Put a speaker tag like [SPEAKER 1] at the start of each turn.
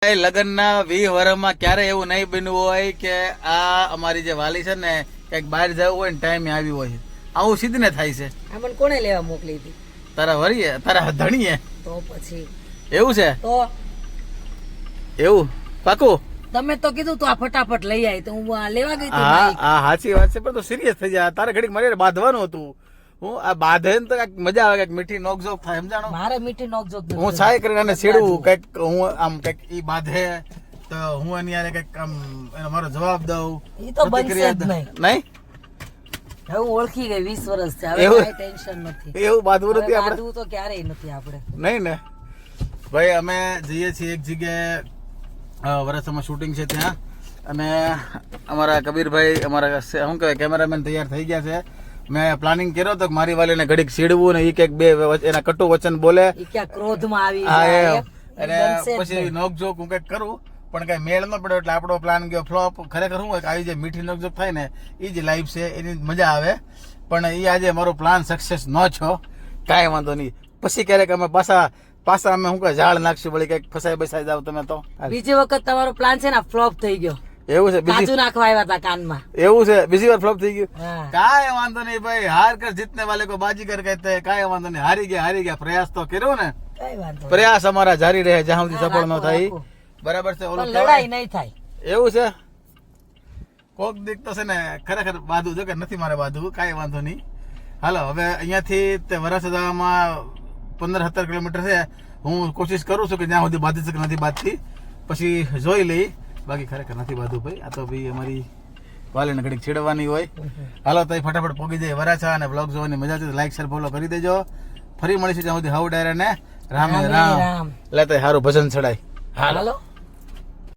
[SPEAKER 1] લગ્નના 20 વર્ષમાં ક્યારે એવું નહીં બન્યું હોય કે આ અમારી જે વાલી છે ને કઈક બહાર જવું હોય ને ટાઈમે આવી હોય. આવું સીધને થાય છે.
[SPEAKER 2] આમન કોણે લેવા મોકલી હતી?
[SPEAKER 1] તારા વરીએ, તારા ધણીએ.
[SPEAKER 2] તો પછી
[SPEAKER 1] એવું છે?
[SPEAKER 2] તો
[SPEAKER 1] એવું પાકું?
[SPEAKER 2] તમે તો કીધું તો આ ફટાફટ લઈ આવી તો હું આ લેવા ગઈ
[SPEAKER 1] હા
[SPEAKER 2] હતી.
[SPEAKER 1] હા સાચી વાત છે, પણ તો સિરિયસ થઈ જાય. તારે ઘડીક મારે બાંધવાનું હતું. હું આ બાંધે ને તો કઈક મજા આવે, કઈક મીઠી નોકઝોક થાય, સમજાણો?
[SPEAKER 2] મારે મીઠી નોકઝોક
[SPEAKER 1] હું સાય કરીને આને છેડવું, કઈક હું આમ કઈક ઈ બાંધે તો હું એની યારે કઈક આમ એનો મારો જવાબ દઉં.
[SPEAKER 2] ઈ તો બનશે જ નહીં.
[SPEAKER 1] નહીં
[SPEAKER 2] હવે હું ઓળખી ગઈ 20 વર્ષ છે, હવે
[SPEAKER 1] એવું?
[SPEAKER 2] કાંઈ ટેન્શન નથી.
[SPEAKER 1] એવું બાંધવું નથી
[SPEAKER 2] હવે
[SPEAKER 1] આપણે?
[SPEAKER 2] બાંધવું તો ક્યારેય નથી આપણે.
[SPEAKER 1] નહીં ને ભાઈ, અમે જઈએ છીએ એક જગ્યાએ, વરસમાં શૂટિંગ છે ત્યાં, અને અમારા કબીરભાઈ, અમારા શું કહેવાય કેમેરામેન તૈયાર થઈ ગયા છે. મેં પ્લાનિંગ કર્યો તો કે મારી વાલીને ઘડીક સીડવું ને એ કંઈક બે એના કટુ વચન બોલે,
[SPEAKER 2] ઈ ક્યાં ક્રોધમાં આવી
[SPEAKER 1] હા
[SPEAKER 2] જાય,
[SPEAKER 1] એમ. અને
[SPEAKER 2] બનશે જ
[SPEAKER 1] પછી
[SPEAKER 2] નહીં.
[SPEAKER 1] નોકઝોક હું કંઈક કરું, પણ કઈ મેળ ન પડ્યો એટલે આપણો પ્લાન ગયો ફ્લોપ. ખરેખર શું હોય કે આવી જે મીઠી નોકઝોક થાય ને એ જ લાઈફ છે, એની મજા આવે. પણ એ આજે મારો પ્લાન સક્સેસ ન છો, કાંઈ વાંધો નહીં. પછી ક્યારેક અમે પાછા અમે શું કહે ઝાડ નાખશું, વળી કંઈક ફસાઈ બસાઈ જાવ તમે તો.
[SPEAKER 2] બીજી વખત તમારો પ્લાન છે ને ફ્લોપ થઈ ગયો.
[SPEAKER 1] એવું છે?
[SPEAKER 2] કાજુ નાખવા આવ્યા હતા કાનમાં.
[SPEAKER 1] એવું છે? બીજી વાર ફ્લોપ થઈ ગયું?
[SPEAKER 2] હા.
[SPEAKER 1] કાંઈ વાંધો નહીં ભાઈ, હાર કર જીતને વાલે કો બાજીગર કહેતે હૈ. કાંઈ વાંધો નહીં, હારી ગયા. પ્રયાસ તો કર્યો ને,
[SPEAKER 2] કઈ વાંધો નહીં.
[SPEAKER 1] પ્રયાસ અમારા જારી રહે જ્યાં સુધી
[SPEAKER 2] હા,
[SPEAKER 1] સફળ ન
[SPEAKER 2] રાખો,
[SPEAKER 1] થાય.
[SPEAKER 2] રાખો.
[SPEAKER 1] બરાબર છે? ઓલું
[SPEAKER 2] પણ
[SPEAKER 1] કહેવાય.
[SPEAKER 2] લડાઈ નહીં થાય.
[SPEAKER 1] એવું છે? કોક દીક તો છે ને ખરેખર બાંધવું જો કે નથી મારે બાંધવું, કાંઈ વાંધો નહીં. હાલો, હવે અહીંયાથી તે વરાછવામાં 15-17 કિલોમીટર છે. હું કોશિશ કરું છું કે જ્યાં સુધી બાંધી શકે નથી બાંધતી, પછી જોઈ લઈ. બાકી ખરેખર નથી બાંધવું ભાઈ, આ તો ભાઈ અમારી વાલીને ઘડીક છેડવાની હોય. હાલો તો ફટાફટ પોગી જાય વરાછા, અને બ્લોગ જોવાની મજા છે. લાઈક શેર ફોલો કરી દેજો. ફરી મળીશું જ્યાં સુધી હવ ડાયરા ને રામ
[SPEAKER 2] રામ
[SPEAKER 1] રામ.
[SPEAKER 2] રામ.
[SPEAKER 1] એટલે તો સારું ભજન ચડાય. હાલો.
[SPEAKER 2] હાલો.